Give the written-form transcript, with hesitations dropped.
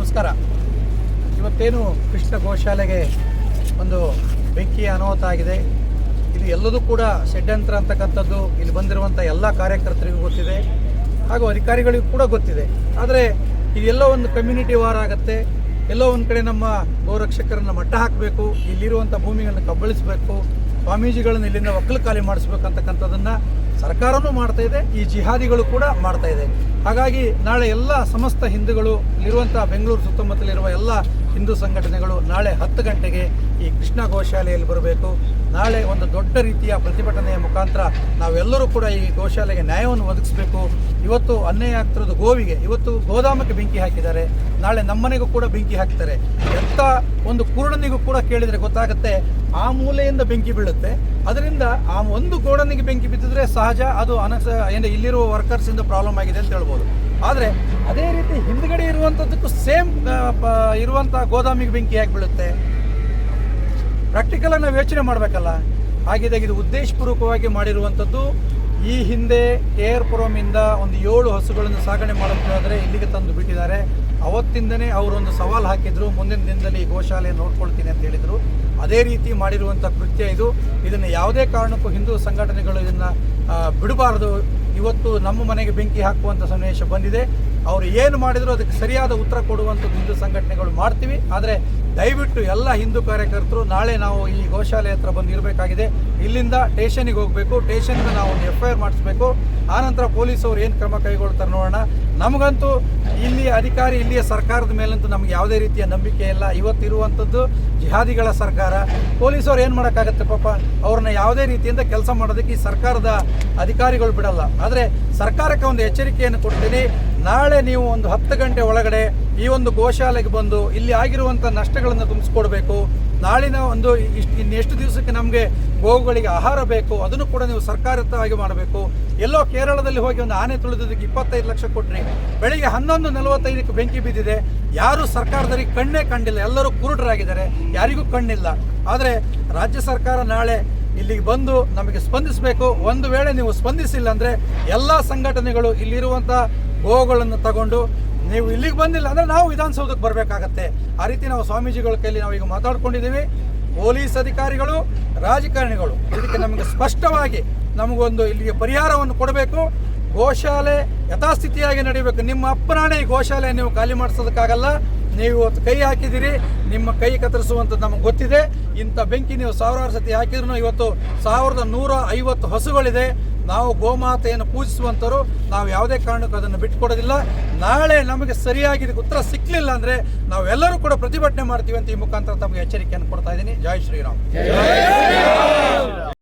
ನಮಸ್ಕಾರ. ಇವತ್ತೇನು ಕೃಷ್ಣ ಗೋಶಾಲೆಗೆ ಒಂದು ಬೆಂಕಿ ಅನಾಹುತ ಆಗಿದೆ. ಇದು ಎಲ್ಲದೂ ಕೂಡ ಷಡ್ಯಂತ್ರ ಅಂತಕ್ಕಂಥದ್ದು ಇಲ್ಲಿ ಬಂದಿರುವಂಥ ಎಲ್ಲ ಕಾರ್ಯಕರ್ತರಿಗೂ ಗೊತ್ತಿದೆ, ಹಾಗೂ ಅಧಿಕಾರಿಗಳಿಗೂ ಕೂಡ ಗೊತ್ತಿದೆ. ಆದರೆ ಇದೆಲ್ಲೋ ಒಂದು ಕಮ್ಯುನಿಟಿ ವಾರ್ ಆಗುತ್ತೆ. ಎಲ್ಲೋ ಒಂದು ಕಡೆ ನಮ್ಮ ಗೋರಕ್ಷಕರನ್ನು ಮಟ್ಟ ಹಾಕಬೇಕು, ಇಲ್ಲಿರುವಂಥ ಭೂಮಿಗಳನ್ನು ಕಬಳಿಸಬೇಕು, ಸ್ವಾಮೀಜಿಗಳನ್ನು ಇಲ್ಲಿಂದ ಒಕ್ಕಲು ಖಾಲಿ ಮಾಡಿಸ್ಬೇಕಂತಕ್ಕಂಥದ್ದನ್ನು ಸರ್ಕಾರವೂ ಮಾಡ್ತಾ ಇದೆ, ಈ ಜಿಹಾದಿಗಳು ಕೂಡ ಮಾಡ್ತಾ ಇದೆ. ಹಾಗಾಗಿ ನಾಳೆ ಎಲ್ಲ ಸಮಸ್ತ ಹಿಂದೂಗಳು ಇಲ್ಲಿರುವಂಥ ಬೆಂಗಳೂರು ಸುತ್ತಮುತ್ತಲಿರುವ ಎಲ್ಲ ಹಿಂದೂ ಸಂಘಟನೆಗಳು ನಾಳೆ 10 ಗಂಟೆಗೆ ಈ ಕೃಷ್ಣ ಗೋಶಾಲೆಯಲ್ಲಿ ಬರಬೇಕು. ನಾಳೆ ಒಂದು ದೊಡ್ಡ ರೀತಿಯ ಪ್ರತಿಭಟನೆಯ ಮುಖಾಂತರ ನಾವೆಲ್ಲರೂ ಕೂಡ ಈ ಗೋಶಾಲೆಗೆ ನ್ಯಾಯವನ್ನು ಒದಗಿಸಬೇಕು. ಇವತ್ತು ಅನ್ಯಾಯ ಆಗ್ತಿರೋದು ಗೋವಿಗೆ, ಇವತ್ತು ಗೋದಾಮಕ್ಕೆ ಬೆಂಕಿ ಹಾಕಿದ್ದಾರೆ, ನಾಳೆ ನಮ್ಮನೆಗೂ ಕೂಡ ಬೆಂಕಿ ಹಾಕ್ತಾರೆ. ಎಂಥ ಒಂದು ಕುರುಡನಿಗೂ ಕೂಡ ಕೇಳಿದರೆ ಗೊತ್ತಾಗುತ್ತೆ, ಆ ಮೂಲೆಯಿಂದ ಬೆಂಕಿ ಬೀಳುತ್ತೆ. ಅದರಿಂದ ಆ ಒಂದು ಗೋಡನಿಗೆ ಬೆಂಕಿ ಬಿದ್ದಿದ್ರೆ ಸಹಜ, ಅದು ಇಲ್ಲಿರುವ ವರ್ಕರ್ಸಿಂದ ಪ್ರಾಬ್ಲಮ್ ಆಗಿದೆ ಅಂತ ಹೇಳ್ಬೋದು. ಆದರೆ ಅದೇ ರೀತಿ ಹಿಂದ್ಗಡೆ ಇರುವಂಥದ್ದಕ್ಕೂ ಸೇಮ್ ಇರುವಂಥ ಗೋದಾಮಿಗೆ ಬೆಂಕಿ ಯಾಕೆ ಬೀಳುತ್ತೆ? ಪ್ರಾಕ್ಟಿಕಲಾಗಿ ನಾವು ಯೋಚನೆ ಮಾಡಬೇಕಲ್ಲ. ಹಾಗಿದ್ದಾಗ ಇದು ಉದ್ದೇಶಪೂರ್ವಕವಾಗಿ ಮಾಡಿರುವಂಥದ್ದು. ಈ ಹಿಂದೆ ಏರ್ಪುರಮಿಂದ ಒಂದು 7 ಹಸುಗಳನ್ನು ಸಾಗಣೆ ಮಾಡೋದಾದರೆ ಇಲ್ಲಿಗೆ ತಂದು ಬಿಟ್ಟಿದ್ದಾರೆ. ಅವತ್ತಿಂದನೇ ಅವರೊಂದು ಸವಾಲು ಹಾಕಿದ್ರು, ಮುಂದಿನ ದಿನದಲ್ಲಿ ಈ ಗೋಶಾಲೆ ನೋಡ್ಕೊಳ್ತೀನಿ ಅಂತ ಹೇಳಿದರು. ಅದೇ ರೀತಿ ಮಾಡಿರುವಂಥ ಕೃತ್ಯ ಇದು. ಇದನ್ನು ಯಾವುದೇ ಕಾರಣಕ್ಕೂ ಹಿಂದೂ ಸಂಘಟನೆಗಳು ಇದನ್ನು ಬಿಡಬಾರ್ದು. ಇವತ್ತು ನಮ್ಮ ಮನೆಗೆ ಬೆಂಕಿ ಹಾಕುವಂಥ ಸನ್ನಿವೇಶ ಬಂದಿದೆ. ಅವರು ಏನು ಮಾಡಿದ್ರು ಅದಕ್ಕೆ ಸರಿಯಾದ ಉತ್ತರ ಕೊಡುವಂಥದ್ದು ಹಿಂದೂ ಸಂಘಟನೆಗಳು ಮಾಡ್ತೀವಿ. ಆದರೆ ದಯವಿಟ್ಟು ಎಲ್ಲ ಹಿಂದೂ ಕಾರ್ಯಕರ್ತರು ನಾಳೆ ನಾವು ಈ ಗೋಶಾಲೆ ಹತ್ರ ಬಂದು ಇರಬೇಕಾಗಿದೆ. ಇಲ್ಲಿಂದ ಸ್ಟೇಷನಿಗೆ ಹೋಗಬೇಕು, ಸ್ಟೇಷನ್ಗೆ ನಾವು ಒಂದು FIR ಮಾಡಿಸ್ಬೇಕು. ಆನಂತರ ಪೊಲೀಸವ್ರು ಏನು ಕ್ರಮ ಕೈಗೊಳ್ತಾರೆ ನೋಡೋಣ. ನಮಗಂತೂ ಇಲ್ಲಿ ಅಧಿಕಾರಿ, ಇಲ್ಲಿಯ ಸರ್ಕಾರದ ಮೇಲಂತೂ ನಮ್ಗೆ ಯಾವುದೇ ರೀತಿಯ ನಂಬಿಕೆ ಇಲ್ಲ. ಇವತ್ತಿರುವಂಥದ್ದು ಜಿಹಾದಿಗಳ ಸರ್ಕಾರ. ಪೊಲೀಸವ್ರು ಏನು ಮಾಡೋಕ್ಕಾಗತ್ತೆ ಪಾಪ, ಅವ್ರನ್ನ ಯಾವುದೇ ರೀತಿಯಿಂದ ಕೆಲಸ ಮಾಡೋದಕ್ಕೆ ಈ ಸರ್ಕಾರದ ಅಧಿಕಾರಿಗಳು ಬಿಡಲ್ಲ. ಆದರೆ ಸರ್ಕಾರಕ್ಕೆ ಒಂದು ಎಚ್ಚರಿಕೆಯನ್ನು ಕೊಡ್ತೀನಿ, ನಾಳೆ ನೀವು ಒಂದು 10 ಗಂಟೆ ಒಳಗಡೆ ಈ ಒಂದು ಗೋಶಾಲೆಗೆ ಬಂದು ಇಲ್ಲಿ ಆಗಿರುವಂಥ ನಷ್ಟಗಳನ್ನು ತುಂಬಿಸ್ಕೊಡ್ಬೇಕು. ನಾಳಿನ ಒಂದು ಇನ್ನೆಷ್ಟು ದಿವಸಕ್ಕೆ ನಮಗೆ ಗೋವುಗಳಿಗೆ ಆಹಾರ ಬೇಕು ಅದನ್ನು ಕೂಡ ನೀವು ಸರ್ಕಾರಯುತವಾಗಿ ಮಾಡಬೇಕು. ಎಲ್ಲೋ ಕೇರಳದಲ್ಲಿ ಹೋಗಿ ಒಂದು ಆನೆ ತುಳಿದೋದಕ್ಕೆ 25 ಲಕ್ಷ ಕೊಟ್ಟರೆ ಬೆಳಿಗ್ಗೆ 11:45ಕ್ಕೆ ಬೆಂಕಿ ಬಿದ್ದಿದೆ. ಯಾರೂ ಸರ್ಕಾರದವರಿಗೆ ಕಣ್ಣೇ ಕಂಡಿಲ್ಲ, ಎಲ್ಲರೂ ಕುರುಡರಾಗಿದ್ದಾರೆ, ಯಾರಿಗೂ ಕಣ್ಣಿಲ್ಲ. ಆದರೆ ರಾಜ್ಯ ಸರ್ಕಾರ ನಾಳೆ ಇಲ್ಲಿಗೆ ಬಂದು ನಮಗೆ ಸ್ಪಂದಿಸಬೇಕು. ಒಂದು ವೇಳೆ ನೀವು ಸ್ಪಂದಿಸಿಲ್ಲ ಅಂದರೆ ಎಲ್ಲ ಸಂಘಟನೆಗಳು ಇಲ್ಲಿರುವಂಥ ಗೋವುಗಳನ್ನು ತಗೊಂಡು ನೀವು ಇಲ್ಲಿಗೆ ಬಂದಿಲ್ಲ ಅಂದರೆ ನಾವು ವಿಧಾನಸೌಧಕ್ಕೆ ಬರಬೇಕಾಗತ್ತೆ. ಆ ರೀತಿ ನಾವು ಸ್ವಾಮೀಜಿಗಳ ಕೈಲಿ ನಾವೀಗ ಮಾತಾಡ್ಕೊಂಡಿದ್ದೀವಿ. ಪೊಲೀಸ್ ಅಧಿಕಾರಿಗಳು, ರಾಜಕಾರಣಿಗಳು ಇದಕ್ಕೆ ನಮಗೆ ಸ್ಪಷ್ಟವಾಗಿ ನಮಗೊಂದು ಇಲ್ಲಿಗೆ ಪರಿಹಾರವನ್ನು ಕೊಡಬೇಕು. ಗೋಶಾಲೆ ಯಥಾಸ್ಥಿತಿಯಾಗಿ ನಡೀಬೇಕು. ನಿಮ್ಮ ಅಪ್ಪನಾಣೆ ಈ ಗೋಶಾಲೆ ನೀವು ಖಾಲಿ ಮಾಡಿಸೋದಕ್ಕಾಗಲ್ಲ. ನೀವು ಇವತ್ತು ಕೈ ಹಾಕಿದ್ದೀರಿ, ನಿಮ್ಮ ಕೈ ಕತ್ತರಿಸುವಂಥದ್ದು ನಮಗೆ ಗೊತ್ತಿದೆ. ಇಂಥ ಬೆಂಕಿ ನೀವು 1000 ಸತಿ ಹಾಕಿದ್ರು ಇವತ್ತು 1150 ಹಸುಗಳಿದೆ. ನಾವು ಗೋಮಾತೆಯನ್ನು ಪೂಜಿಸುವಂಥವ್ರು, ನಾವು ಯಾವುದೇ ಕಾರಣಕ್ಕೂ ಅದನ್ನು ಬಿಟ್ಟುಕೊಡೋದಿಲ್ಲ. ನಾಳೆ ನಮಗೆ ಸರಿಯಾಗಿ ಉತ್ತರ ಸಿಕ್ಕಲಿಲ್ಲ ಅಂದರೆ ನಾವೆಲ್ಲರೂ ಕೂಡ ಪ್ರತಿಭಟನೆ ಮಾಡ್ತೀವಿ ಅಂತ ಈ ಮುಖಾಂತರ ತಮಗೆ ಎಚ್ಚರಿಕೆಯನ್ನು ಕೊಡ್ತಾ ಇದ್ದೀನಿ. ಜೈ ಶ್ರೀರಾಮ್.